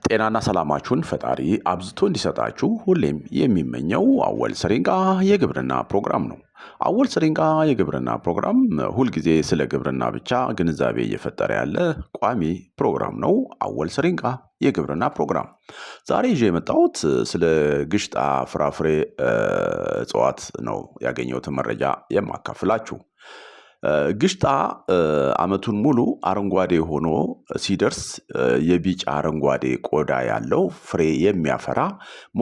ጤናና ሰላማችሁን ፈጣሪ አብዝቶ እንዲሰጣችሁ ሁሌም የሚመኘው አወል ሰሪንጋ የግብርና ፕሮግራም ነው። አወል ሰሪንጋ የግብርና ፕሮግራም ሁልጊዜ ስለ ግብርና ብቻ ግንዛቤ እየፈጠረ ያለ ቋሚ ፕሮግራም ነው። አወል ሰሪንጋ የግብርና ፕሮግራም ዛሬ ይዤ የመጣሁት ስለ ግሽጣ ፍራፍሬ እጽዋት ነው ያገኘሁትን መረጃ የማካፍላችሁ። ግሽጣ አመቱን ሙሉ አረንጓዴ ሆኖ ሲደርስ የቢጫ አረንጓዴ ቆዳ ያለው ፍሬ የሚያፈራ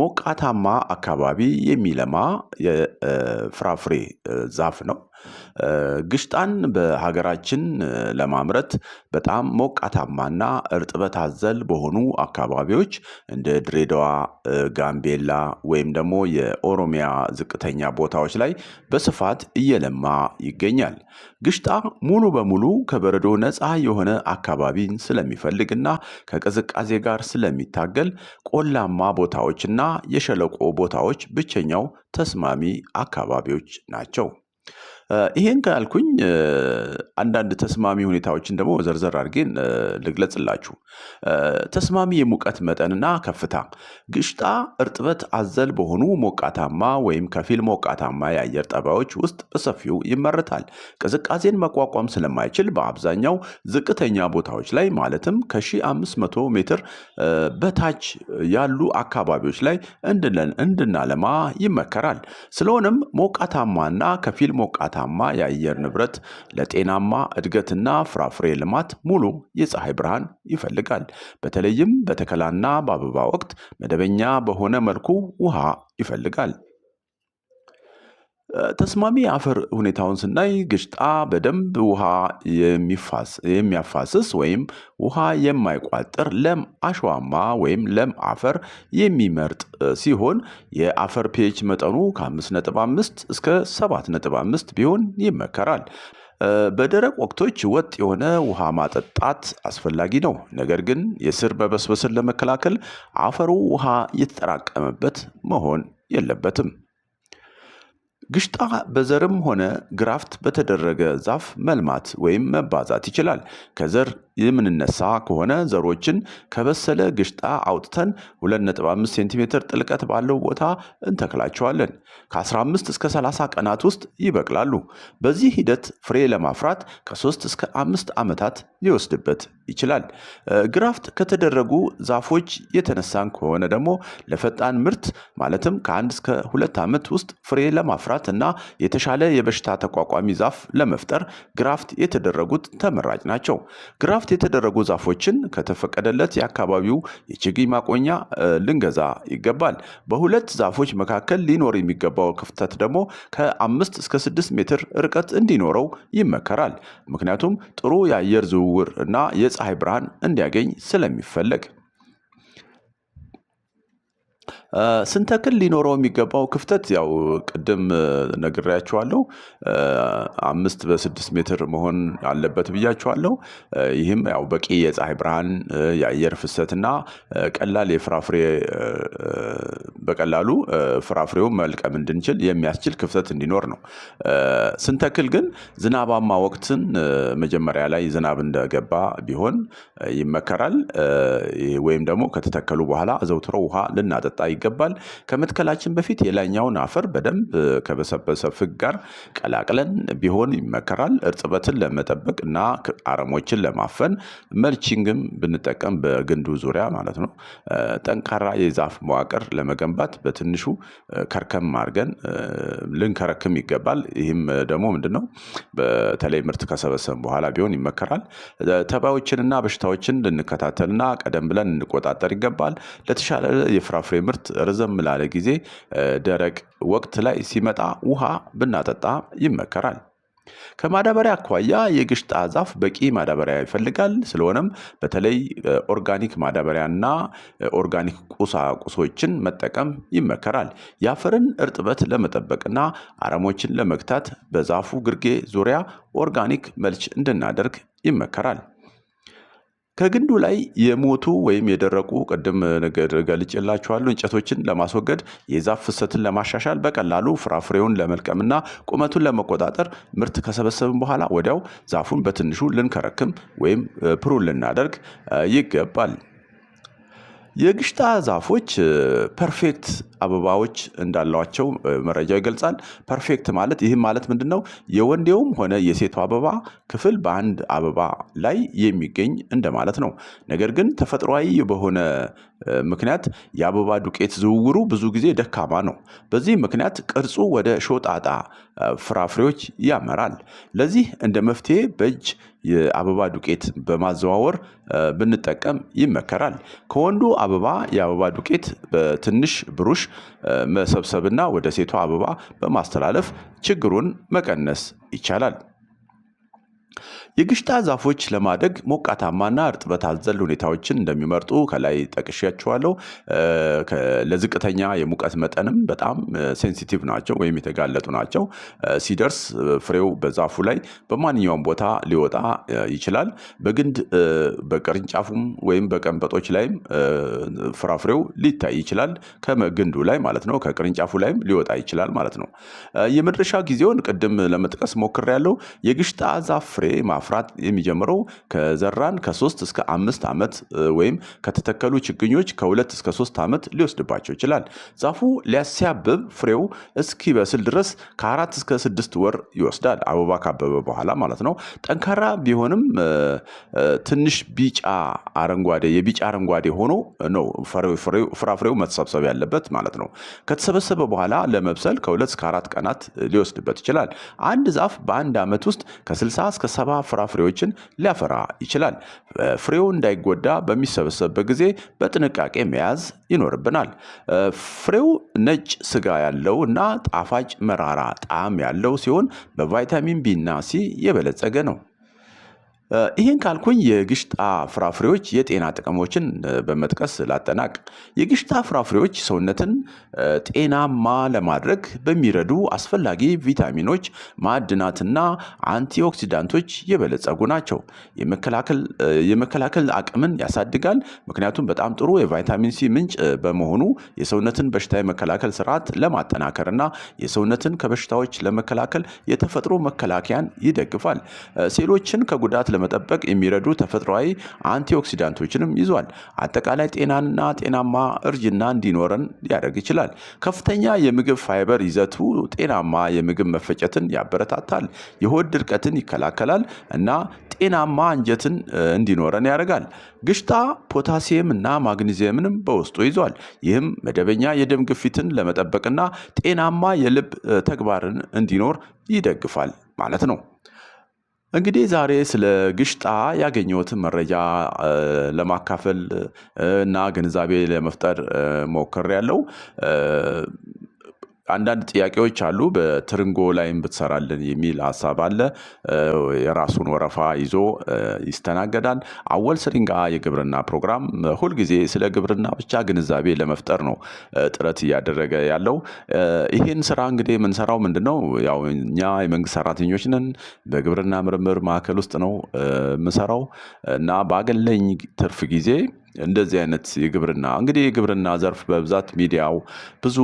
ሞቃታማ አካባቢ የሚለማ የፍራፍሬ ዛፍ ነው። ግሽጣን በሀገራችን ለማምረት በጣም ሞቃታማና እርጥበት አዘል በሆኑ አካባቢዎች እንደ ድሬዳዋ፣ ጋምቤላ ወይም ደግሞ የኦሮሚያ ዝቅተኛ ቦታዎች ላይ በስፋት እየለማ ይገኛል። ግሽጣ ሙሉ በሙሉ ከበረዶ ነፃ የሆነ አካባቢን ስለሚፈልግና ከቅዝቃዜ ጋር ስለሚታገል ቆላማ ቦታዎችና የሸለቆ ቦታዎች ብቸኛው ተስማሚ አካባቢዎች ናቸው። ይሄን ካልኩኝ አንዳንድ ተስማሚ ሁኔታዎችን ደግሞ ዘርዘር አድርጌን ልግለጽላችሁ። ተስማሚ የሙቀት መጠንና ከፍታ ግሽጣ እርጥበት አዘል በሆኑ ሞቃታማ ወይም ከፊል ሞቃታማ የአየር ጠባዮች ውስጥ በሰፊው ይመረታል። ቅዝቃዜን መቋቋም ስለማይችል በአብዛኛው ዝቅተኛ ቦታዎች ላይ ማለትም ከ1500 ሜትር በታች ያሉ አካባቢዎች ላይ እንድናለማ ይመከራል። ስለሆነም ሞቃታማና ከፊል ሞቃታማ የአየር ንብረት ለጤናማ እድገትና ፍራፍሬ ልማት ሙሉ የፀሐይ ብርሃን ይፈልጋል። በተለይም በተከላና በአበባ ወቅት መደበኛ በሆነ መልኩ ውሃ ይፈልጋል። ተስማሚ የአፈር ሁኔታውን ስናይ ግሽጣ በደንብ ውሃ የሚያፋስስ ወይም ውሃ የማይቋጥር ለም አሸዋማ ወይም ለም አፈር የሚመርጥ ሲሆን የአፈር ፒኤች መጠኑ ከ5.5 እስከ 7.5 ቢሆን ይመከራል። በደረቅ ወቅቶች ወጥ የሆነ ውሃ ማጠጣት አስፈላጊ ነው። ነገር ግን የስር መበስበስን ለመከላከል አፈሩ ውሃ የተጠራቀመበት መሆን የለበትም። ግሽጣ በዘርም ሆነ ግራፍት በተደረገ ዛፍ መልማት ወይም መባዛት ይችላል። ከዘር የምንነሳ ከሆነ ዘሮችን ከበሰለ ግሽጣ አውጥተን 2.5 ሴንቲሜትር ጥልቀት ባለው ቦታ እንተክላቸዋለን። ከ15 እስከ 30 ቀናት ውስጥ ይበቅላሉ። በዚህ ሂደት ፍሬ ለማፍራት ከ3 እስከ 5 ዓመታት ሊወስድበት ይችላል። ግራፍት ከተደረጉ ዛፎች የተነሳን ከሆነ ደግሞ ለፈጣን ምርት ማለትም ከ1 እስከ 2 ዓመት ውስጥ ፍሬ ለማፍራት እና የተሻለ የበሽታ ተቋቋሚ ዛፍ ለመፍጠር ግራፍት የተደረጉት ተመራጭ ናቸው። ግራፍት የተደረጉ ዛፎችን ከተፈቀደለት የአካባቢው የችግኝ ማቆኛ ልንገዛ ይገባል። በሁለት ዛፎች መካከል ሊኖር የሚገባው ክፍተት ደግሞ ከ5 እስከ 6 ሜትር ርቀት እንዲኖረው ይመከራል። ምክንያቱም ጥሩ የአየር ዝውውር እና የፀሐይ ብርሃን እንዲያገኝ ስለሚፈለግ። ስንተክል ሊኖረው የሚገባው ክፍተት ያው ቅድም ነግሬያችኋለሁ። 5 በ6 ሜትር መሆን አለበት ብያችኋለሁ። ይህም ያው በቂ የፀሐይ ብርሃን፣ የአየር ፍሰትና ቀላል የፍራፍሬ በቀላሉ ፍራፍሬውን መልቀም እንድንችል የሚያስችል ክፍተት እንዲኖር ነው። ስንተክል ግን ዝናባማ ወቅትን መጀመሪያ ላይ ዝናብ እንደገባ ቢሆን ይመከራል። ወይም ደግሞ ከተተከሉ በኋላ አዘውትሮ ውሃ ልናጠጣ ይገባል። ከመትከላችን በፊት የላይኛውን አፈር በደንብ ከበሰበሰ ፍግ ጋር ቀላቅለን ቢሆን ይመከራል። እርጥበትን ለመጠበቅ እና አረሞችን ለማፈን መልቺንግም ብንጠቀም በግንዱ ዙሪያ ማለት ነው። ጠንካራ የዛፍ መዋቅር ለመገንባት በትንሹ ከርከም አድርገን ልንከረክም ይገባል። ይህም ደግሞ ምንድነው? በተለይ ምርት ከሰበሰብን በኋላ ቢሆን ይመከራል። ተባዮችንና በሽታዎችን ልንከታተልና ቀደም ብለን እንቆጣጠር ይገባል። ለተሻለ የፍራፍሬ ምርት ረዘም ላለ ጊዜ ደረቅ ወቅት ላይ ሲመጣ ውሃ ብናጠጣ ይመከራል። ከማዳበሪያ አኳያ የግሽጣ ዛፍ በቂ ማዳበሪያ ይፈልጋል። ስለሆነም በተለይ ኦርጋኒክ ማዳበሪያና ኦርጋኒክ ቁሳቁሶችን መጠቀም ይመከራል። የአፈርን እርጥበት ለመጠበቅና አረሞችን ለመግታት በዛፉ ግርጌ ዙሪያ ኦርጋኒክ መልች እንድናደርግ ይመከራል። ከግንዱ ላይ የሞቱ ወይም የደረቁ ቅድም ገልጬላችኋለሁ እንጨቶችን ለማስወገድ የዛፍ ፍሰትን ለማሻሻል በቀላሉ ፍራፍሬውን ለመልቀምና ቁመቱን ለመቆጣጠር ምርት ከሰበሰብን በኋላ ወዲያው ዛፉን በትንሹ ልንከረክም ወይም ፕሩን ልናደርግ ይገባል። የግሽጣ ዛፎች ፐርፌክት አበባዎች እንዳሏቸው መረጃው ይገልጻል። ፐርፌክት ማለት ይህም ማለት ምንድነው? የወንዴውም ሆነ የሴቷ አበባ ክፍል በአንድ አበባ ላይ የሚገኝ እንደማለት ነው። ነገር ግን ተፈጥሯዊ በሆነ ምክንያት የአበባ ዱቄት ዝውውሩ ብዙ ጊዜ ደካማ ነው። በዚህ ምክንያት ቅርጹ ወደ ሾጣጣ ፍራፍሬዎች ያመራል። ለዚህ እንደ መፍትሄ በእጅ የአበባ ዱቄት በማዘዋወር ብንጠቀም ይመከራል። ከወንዱ አበባ የአበባ ዱቄት በትንሽ ብሩሽ መሰብሰብና ወደ ሴቷ አበባ በማስተላለፍ ችግሩን መቀነስ ይቻላል። የግሽጣ ዛፎች ለማደግ ሞቃታማና እርጥበት አዘል ሁኔታዎችን እንደሚመርጡ ከላይ ጠቅሼያቸዋለሁ። ለዝቅተኛ የሙቀት መጠንም በጣም ሴንሲቲቭ ናቸው ወይም የተጋለጡ ናቸው። ሲደርስ ፍሬው በዛፉ ላይ በማንኛውም ቦታ ሊወጣ ይችላል። በግንድ በቅርንጫፉም ወይም በቀንበጦች ላይም ፍራፍሬው ሊታይ ይችላል። ከግንዱ ላይ ማለት ነው። ከቅርንጫፉ ላይም ሊወጣ ይችላል ማለት ነው። የመድረሻ ጊዜውን ቅድም ለመጥቀስ ሞክሬያለሁ። የግሽጣ ዛፍ ፍሬ ማፍራት የሚጀምረው ከዘራን ከ3 እስከ 5 ዓመት ወይም ከተተከሉ ችግኞች ከ2 እስከ 3 ዓመት ሊወስድባቸው ይችላል። ዛፉ ሲያብብ ፍሬው እስኪበስል ድረስ ከ4 እስከ 6 ወር ይወስዳል። አበባ ካበበ በኋላ ማለት ነው። ጠንካራ ቢሆንም ትንሽ የቢጫ አረንጓዴ ሆኖ ነው ፍራፍሬው መሰብሰብ ያለበት ማለት ነው። ከተሰበሰበ በኋላ ለመብሰል ከ2 እስከ 4 ቀናት ሊወስድበት ይችላል። አንድ ዛፍ በአንድ ዓመት ውስጥ ከ60 እስከ 70 ፍራፍሬዎችን ሊያፈራ ይችላል። ፍሬው እንዳይጎዳ በሚሰበሰብበት ጊዜ በጥንቃቄ መያዝ ይኖርብናል። ፍሬው ነጭ ስጋ ያለው እና ጣፋጭ መራራ ጣዕም ያለው ሲሆን በቫይታሚን ቢ እና ሲ የበለጸገ ነው። ይህን ካልኩኝ የግሽጣ ፍራፍሬዎች የጤና ጥቅሞችን በመጥቀስ ላጠናቅ። የግሽጣ ፍራፍሬዎች ሰውነትን ጤናማ ለማድረግ በሚረዱ አስፈላጊ ቪታሚኖች፣ ማዕድናትና አንቲኦክሲዳንቶች የበለጸጉ ናቸው። የመከላከል አቅምን ያሳድጋል። ምክንያቱም በጣም ጥሩ የቫይታሚን ሲ ምንጭ በመሆኑ የሰውነትን በሽታ የመከላከል ስርዓት ለማጠናከርና የሰውነትን ከበሽታዎች ለመከላከል የተፈጥሮ መከላከያን ይደግፋል። ሴሎችን ከጉዳት ለመጠበቅ የሚረዱ ተፈጥሯዊ አንቲኦክሲዳንቶችንም ይዟል። አጠቃላይ ጤናንና ጤናማ እርጅና እንዲኖረን ሊያደርግ ይችላል። ከፍተኛ የምግብ ፋይበር ይዘቱ ጤናማ የምግብ መፈጨትን ያበረታታል። የሆድ ድርቀትን ይከላከላል እና ጤናማ አንጀትን እንዲኖረን ያደርጋል። ግሽጣ ፖታሲየም እና ማግኒዚየምንም በውስጡ ይዟል። ይህም መደበኛ የደም ግፊትን ለመጠበቅና ጤናማ የልብ ተግባርን እንዲኖር ይደግፋል ማለት ነው። እንግዲህ ዛሬ ስለ ግሽጣ ያገኘሁትን መረጃ ለማካፈል እና ግንዛቤ ለመፍጠር ሞክሬያለሁ። አንዳንድ ጥያቄዎች አሉ። በትርንጎ ላይም ብትሰራልን የሚል ሀሳብ አለ። የራሱን ወረፋ ይዞ ይስተናገዳል። አወል ስሪንጋ የግብርና ፕሮግራም ሁልጊዜ ስለ ግብርና ብቻ ግንዛቤ ለመፍጠር ነው ጥረት እያደረገ ያለው። ይሄን ስራ እንግዲህ የምንሰራው ምንድነው? ያው እኛ የመንግስት ሰራተኞች ነን። በግብርና ምርምር ማዕከል ውስጥ ነው የምሰራው እና ባገለኝ ትርፍ ጊዜ እንደዚህ አይነት የግብርና ዘርፍ በብዛት ሚዲያው ብዙ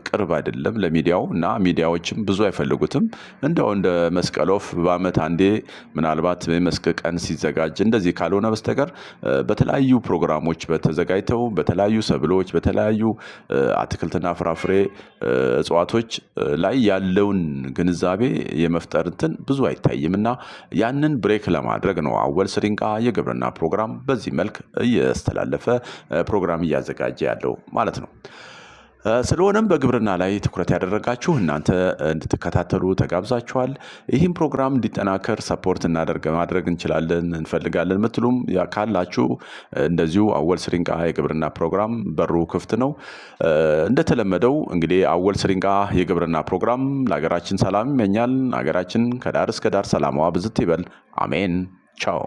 ቅርብ አይደለም ለሚዲያው እና ሚዲያዎችም ብዙ አይፈልጉትም። እንደው እንደ መስቀል ወፍ በዓመት አንዴ ምናልባት የመስክ ቀን ሲዘጋጅ እንደዚህ ካልሆነ በስተቀር በተለያዩ ፕሮግራሞች ተዘጋጅተው በተለያዩ ሰብሎች በተለያዩ አትክልትና ፍራፍሬ እጽዋቶች ላይ ያለውን ግንዛቤ የመፍጠር እንትን ብዙ አይታይምና ያንን ብሬክ ለማድረግ ነው አወል ስሪንቃ የግብርና ፕሮግራም በዚህ መልክ እያስተላለፈ ፕሮግራም እያዘጋጀ ያለው ማለት ነው። ስለሆነም በግብርና ላይ ትኩረት ያደረጋችሁ እናንተ እንድትከታተሉ ተጋብዛችኋል። ይህም ፕሮግራም እንዲጠናከር ሰፖርት ማድረግ እንፈልጋለን ምትሉም ካላችሁ እንደዚሁ አወል ስሪንቃ የግብርና ፕሮግራም በሩ ክፍት ነው። እንደተለመደው እንግዲህ አወል ስሪንቃ የግብርና ፕሮግራም ለሀገራችን ሰላም ይመኛል። ሀገራችን ከዳር እስከ ዳር ሰላማዋ ብዝት ይበል። አሜን። ቻው